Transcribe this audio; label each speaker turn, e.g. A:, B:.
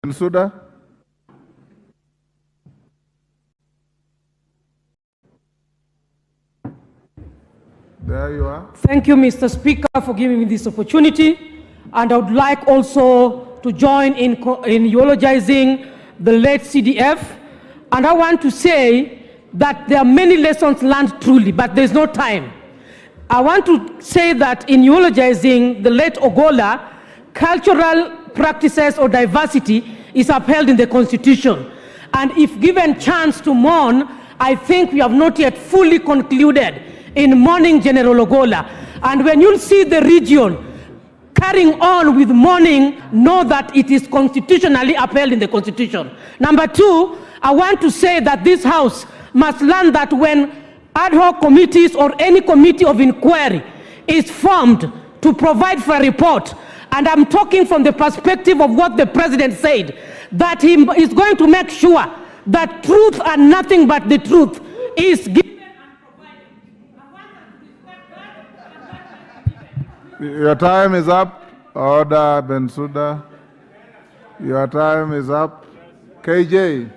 A: Bensouda. There you are.
B: Thank you, Mr. Speaker, for giving me this opportunity. And I would like also to join in eulogizing the late CDF. And I want to say that there are many lessons learned truly, but there's no time. I want to say that in eulogizing the late Ogolla, cultural practices or diversity is upheld in the Constitution. And if given chance to mourn, I think we have not yet fully concluded in mourning General Ogolla. And when you see the region carrying on with mourning, know that it is constitutionally upheld in the Constitution. Number two, I want to say that this House must learn that when ad hoc committees or any committee of inquiry is formed to provide for a report, and I'm talking from the perspective of what the President said, that he is going to make sure that truth and nothing but the truth is given.
A: Your time is up. Order, Bensouda. Your time is up. KJ.